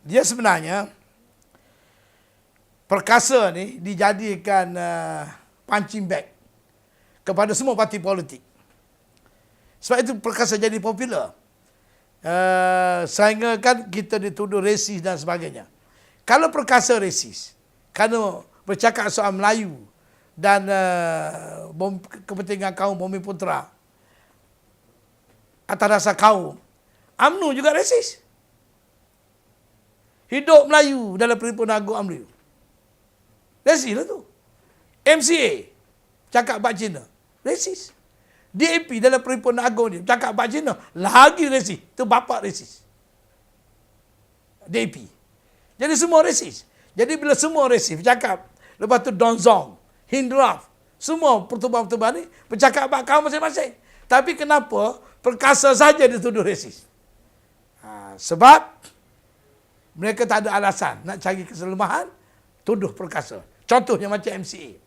Dia sebenarnya perkasa ni dijadikan punching bag kepada semua parti politik. Sebab itu perkasa jadi popular. Sehingga kan kita dituduh resis dan sebagainya. Kalau perkasa resis, kerana bercakap soal Melayu dan kepentingan kaum Bumi Putera atas dasar kaum, UMNO juga resis. Hidup Melayu dalam Perhimpunan Agung UMNO. Resis lah tu. MCA, cakap bak Cina, resis. DAP dalam Perhimpunan Agung ni, cakap bak Cina, lagi resis. Itu bapak resis. DAP. Jadi semua resis. Jadi bila semua resis bercakap, lepas tu Don Zong, Hindraf, semua pertubuhan-pertubuhan ni bercakap bak kaum masing-masing. Tapi kenapa perkasa saja dituduh resis? Sebab mereka tak ada alasan nak cari keselemahan, tuduh perkasa. Contohnya macam MCA.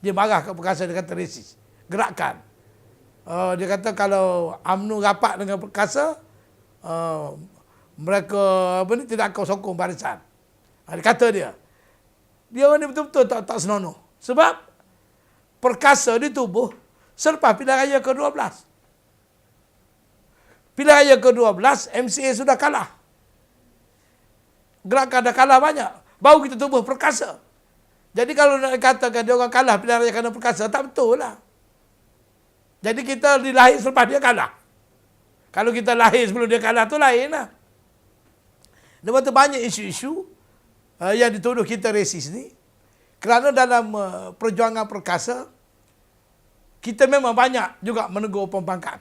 Dia marah ke perkasa, dia kata resis. Gerakan. Dia kata kalau UMNO rapat dengan perkasa, mereka tidak akan sokong barisan. Dia kata dia ni betul-betul tak senonoh. Sebab perkasa ditubuh selepas pilihan raya ke-12. Pilihan raya ke-12, MCA sudah kalah. Gerakan dah kalah banyak. Baru kita tubuh perkasa. Jadi kalau nak katakan dia orang kalah pilihan raya kerana perkasa, tak betul lah. Jadi kita dilahir selepas dia kalah. Kalau kita lahir sebelum dia kalah tu lain lah. Lepas tu banyak isu-isu yang dituduh kita resis ni. Kerana dalam perjuangan perkasa, kita memang banyak juga menegur pembangkang.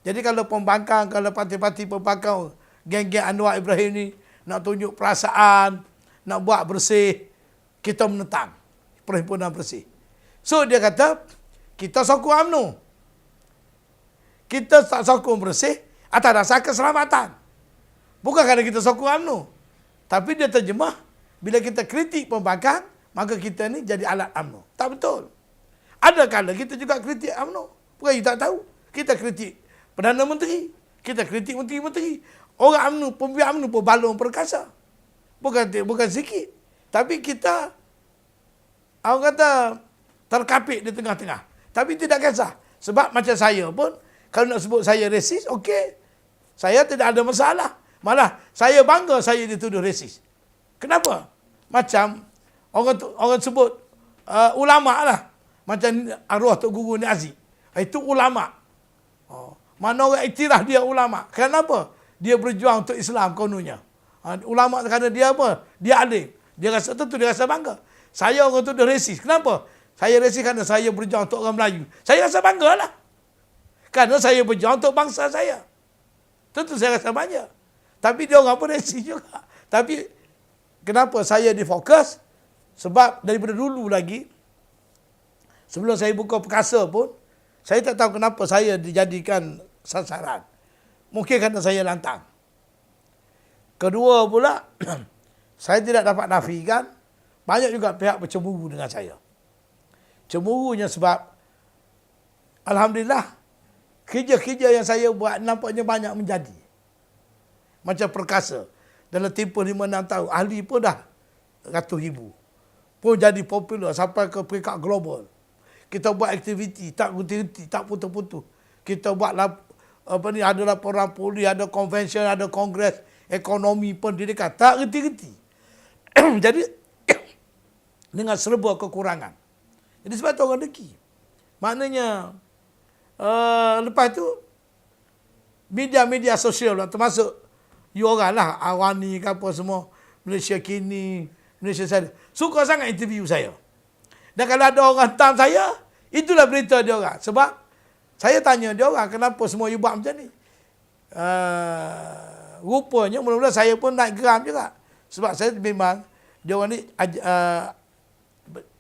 Jadi kalau pembangkang, kalau parti-parti pembangkang, geng-geng Anwar Ibrahim ni nak tunjuk perasaan, nak buat bersih, kita menentang perhimpunan bersih. So dia kata, kita sokong UMNO. Kita tak sokong bersih atas dasar keselamatan. Bukan kerana kita sokong UMNO. Tapi dia terjemah, bila kita kritik pembangkang, maka kita ni jadi alat UMNO. Tak betul. Ada kala kita juga kritik UMNO. Bukan kita tak tahu. Kita kritik Perdana Menteri. Kita kritik menteri-menteri. Orang UMNO, pemimpin UMNO pun balong perkasa. Bukan sikit. Tapi kita, orang kata, terkapit di tengah-tengah. Tapi tidak kisah. Sebab macam saya pun, kalau nak sebut saya resis, okey. Saya tidak ada masalah. Malah, saya bangga saya dituduh resis. Kenapa? Macam, orang sebut ulama' lah. Macam arwah Tok Guru Ni Aziz. Itu ulama'. Mana orang iktiraf dia ulama'. Kenapa? Dia berjuang untuk Islam kononnya. Ulama' kerana dia apa? Dia alim. Dia rasa tentu, dia rasa bangga. Saya orang tuduh resis. Kenapa? Saya resis kerana saya berjuang untuk orang Melayu. Saya rasa bangga lah. Kerana saya berjuang untuk bangsa saya. Tentu saya rasa bangga. Tapi dia orang pun resis juga. Tapi kenapa saya difokus? Sebab daripada dulu lagi, sebelum saya buka perkasa pun, saya tak tahu kenapa saya dijadikan sasaran. Mungkin kerana saya lantang. Kedua pula, saya tidak dapat nafikan, banyak juga pihak bercemburu dengan saya. Cemburunya sebab, Alhamdulillah, kerja-kerja yang saya buat nampaknya banyak menjadi. Macam perkasa. Dalam tempoh 5-6 tahun, ahli pun dah ratus ribu. Pun jadi popular sampai ke peringkat global. Kita buat aktiviti, tak henti-henti, tak putus-putus. Kita buat ada laporan polis, ada convention, ada kongres, ekonomi pendidikan, tak henti-henti. Jadi, dengan serba kekurangan. Jadi sebab tu orang deki. Maknanya, lepas tu, media-media sosial lah, termasuk you orang lah, Awani ke apa semua, Malaysia Kini, Malaysia Sada, suka sangat interview saya. Dan kalau ada orang hantam saya, itulah berita dia orang. Sebab saya tanya dia orang, kenapa semua you buat macam ni? Rupanya mula-mula saya pun naik geram juga. Sebab saya memang, dia orang ni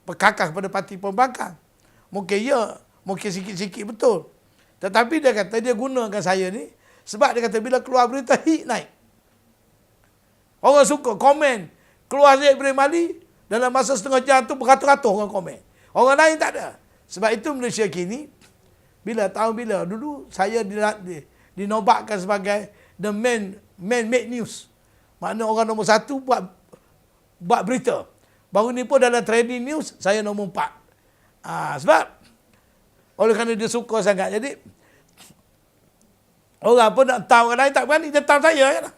berkakak kepada parti pembangkang. Mungkin ya, mungkin sikit-sikit betul. Tetapi dia kata, dia gunakan saya ni, sebab dia kata bila keluar berita, hit naik. Orang suka komen. Keluar Syed Ibrahim Ali, dalam masa setengah jam tu beratus-ratus orang komen. Orang lain tak ada. Sebab itu Malaysia Kini, dulu saya dinobatkan sebagai the main made news. Makna orang nombor 1 buat berita. Baru ni pun dalam trending news, saya nombor 4. Sebab, oleh kerana dia suka sangat, jadi, orang pun nak tahu orang lain tak berani, dia tahu saya je lah.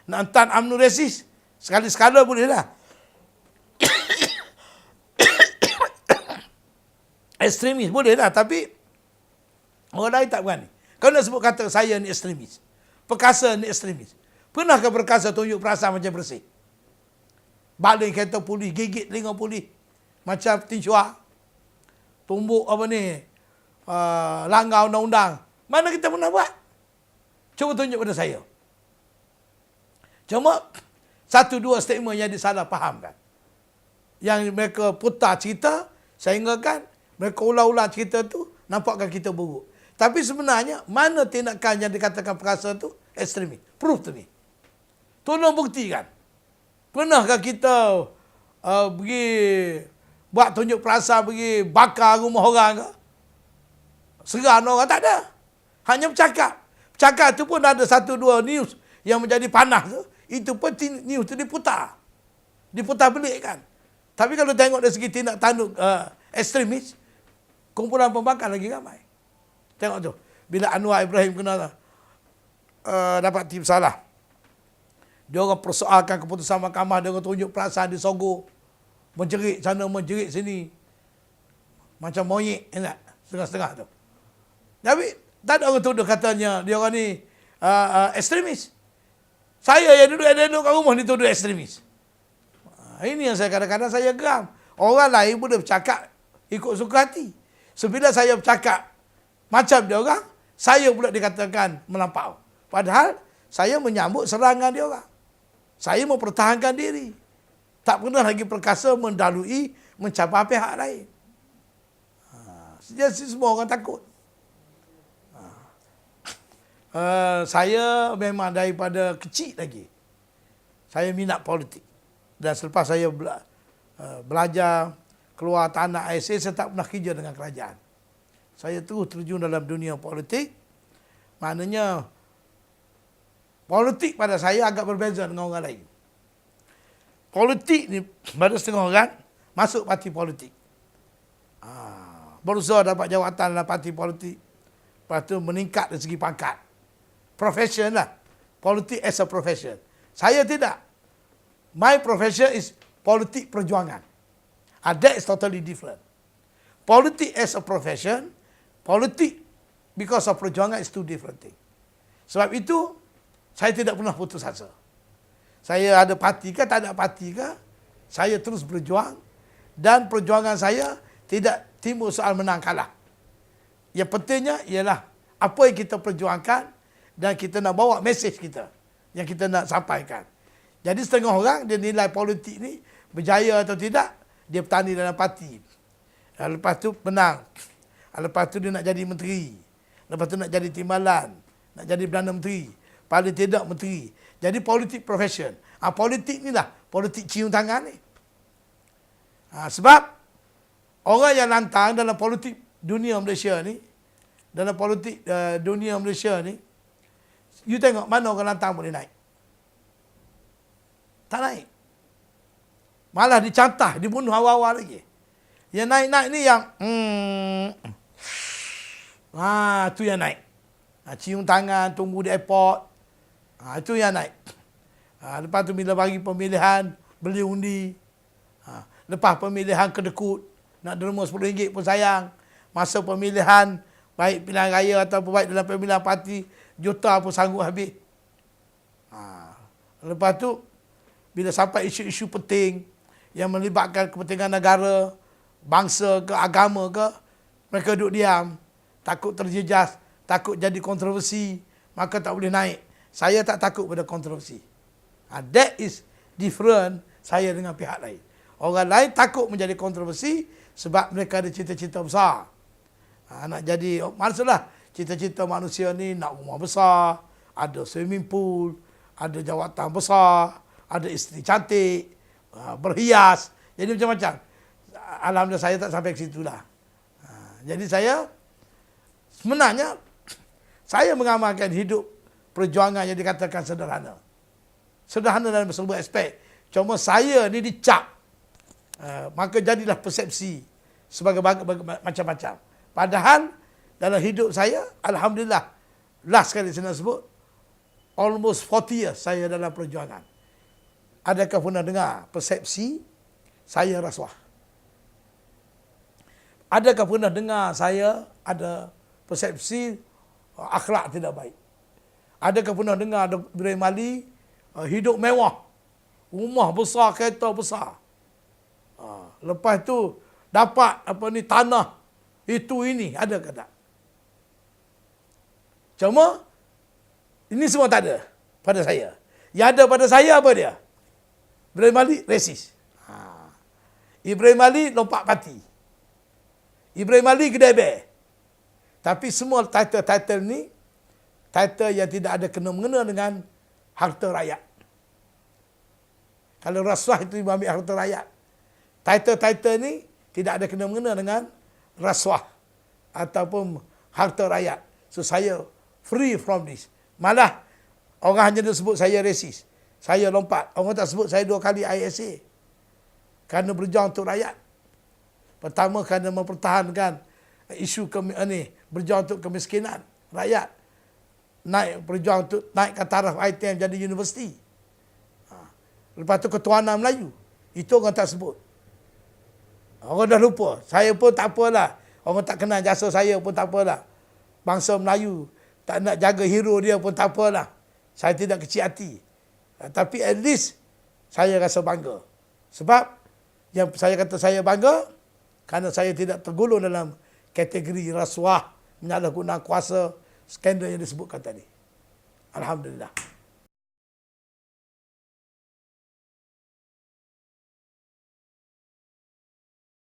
Nak hantar UMNO resis, sekali-sekala boleh lah. Ekstremis boleh lah, tapi orang lain tak berani. Kau nak sebut kata saya ni ekstremis. Perkasa ni ekstremis. Pernahkah perkasa tunjuk perasaan macam bersih? Baling kereta polis, gigit telinga polis. Macam tinsyuah. Tumbuk apa ni, langgar undang-undang. Mana kita pernah buat? Cuba tunjuk pada saya. Cuma, 1-2 statement yang disalah fahamkan. Yang mereka putar cerita, sehingga kan, mereka ulang-ulang cerita tu, nampakkan kita buruk. Tapi sebenarnya, mana tindakan yang dikatakan perkasa tu ekstremis? Proof tu ni. Tolong buktikan. Pernahkah kita pergi buat tunjuk perasaan, pergi bakar rumah orang ke? Serang orang? Tak ada. Hanya bercakap. Bercakap tu pun ada 1-2 news yang menjadi panas tu. Itu pun news tu diputar. Diputar belik kan. Tapi kalau tengok dari segi tindak tanduk ekstremis, kumpulan pembakar lagi ramai. Tengok tu. Bila Anwar Ibrahim kena dapat tim salah. Dia orang persoalkan keputusan mahkamah, dia orang tunjuk perasaan di Sogor. Menjerit sana, menjerit sini. Macam monyet, enak. Setengah-setengah tu. Tapi, tak ada orang tuduh katanya, dia orang ni ekstremis. Saya yang duduk kat rumah ni tuduh ekstremis. Ini yang saya kadang-kadang saya geram. Orang lain boleh bercakap ikut suka hati. Sebila saya bercakap macam dia orang, saya pula dikatakan melampau. Padahal, saya menyambut serangan dia orang. Saya mempertahankan diri. Tak pernah lagi perkasa mendalui, mencapai pihak lain. Jadi semua orang takut. Saya memang daripada kecil lagi, saya minat politik. Dan selepas saya belajar keluar tanah air saya tak pernah kerja dengan kerajaan. Saya terus terjun dalam dunia politik. Maknanya, politik pada saya agak berbeza dengan orang lain. Politik ni, pada setengah orang, masuk parti politik. Berusaha dapat jawatan dalam parti politik. Lepas tu meningkat dari segi pangkat. Profession lah. Politik as a profession. Saya tidak. My profession is politik perjuangan. That is totally different. Politik as a profession, politik because of perjuangan is two different things. Sebab itu, saya tidak pernah putus asa. Saya ada parti ke, tak ada parti ke, saya terus berjuang dan perjuangan saya tidak timbul soal menang kalah. Yang pentingnya ialah apa yang kita perjuangkan dan kita nak bawa mesej kita yang kita nak sampaikan. Jadi setengah orang dia nilai politik ni berjaya atau tidak, dia bertani dalam parti. Lepas tu menang. Lepas tu dia nak jadi menteri. Lepas tu nak jadi timbalan, nak jadi Perdana Menteri. Paling tidak menteri. Jadi politik profession. Politik ni lah, politik cium tangan ni. Sebab orang yang lantang dalam politik dunia Malaysia ni, dalam politik dunia Malaysia ni, you tengok mana orang lantang boleh naik. Tak naik. Malah dicantah, dibunuh awal-awal lagi. Yang naik-naik ni yang tu yang naik. Cium tangan, tunggu di airport. Itu yang naik. Lepas tu bila bagi pemilihan, beli undi. Lepas pemilihan kedekut, nak derma RM10 pun sayang. Masa pemilihan, baik pilihan raya atau baik dalam pemilihan parti, juta pun sanggup habis. Lepas tu, bila sampai isu-isu penting yang melibatkan kepentingan negara, bangsa ke, agama ke, mereka duduk diam, takut terjejas, takut jadi kontroversi, maka tak boleh naik. Saya tak takut pada kontroversi. That is different saya dengan pihak lain. Orang lain takut menjadi kontroversi sebab mereka ada cita-cita besar. Nak jadi, maksudlah, cita-cita manusia ni nak rumah besar, ada swimming pool, ada jawatan besar, ada isteri cantik, berhias. Jadi macam-macam. Alhamdulillah saya tak sampai ke situ lah. Jadi saya, sebenarnya, saya mengamalkan hidup perjuangan yang dikatakan sederhana. sederhana dalam semua aspek. Cuma saya ni dicap. Maka jadilah persepsi sebagai macam-macam. Padahal dalam hidup saya, alhamdulillah, last kali saya nak sebut, almost 40 years saya dalam perjuangan. Adakah pernah dengar persepsi saya rasuah? Adakah pernah dengar saya ada persepsi akhlak tidak baik? Adakah pernah dengar Ibrahim Ali hidup mewah, rumah besar, kereta besar? Lepas tu dapat tanah itu ini, ada ke tak? Cuma ini semua tak ada pada saya. Yang ada pada saya apa dia? Ibrahim Ali resis. Ibrahim Ali lompat parti. Ibrahim Ali kedai ber. Tapi semua title-title ni, title yang tidak ada kena-mengena dengan harta rakyat. Kalau rasuah itu ambil harta rakyat. Title-title ni tidak ada kena-mengena dengan rasuah ataupun harta rakyat. So saya free from this. Malah orang hanya sebut saya resis. Saya lompat. Orang tak sebut saya 2 kali ISA. Kerana berjuang untuk rakyat. Pertama kerana mempertahankan isu berjuang untuk kemiskinan rakyat. Berjuang untuk naikkan taraf ITM jadi universiti. Lepas tu ketuanan Melayu. Itu orang tak sebut. Orang dah lupa. Saya pun tak apalah. Orang tak kenal jasa saya pun tak apalah. Bangsa Melayu tak nak jaga hero dia pun tak apalah. Saya tidak kecil hati. Tapi at least saya rasa bangga. Sebab yang saya kata saya bangga kerana saya tidak tergolong dalam kategori rasuah, menyalahguna kuasa, skandal yang disebutkan tadi. Alhamdulillah.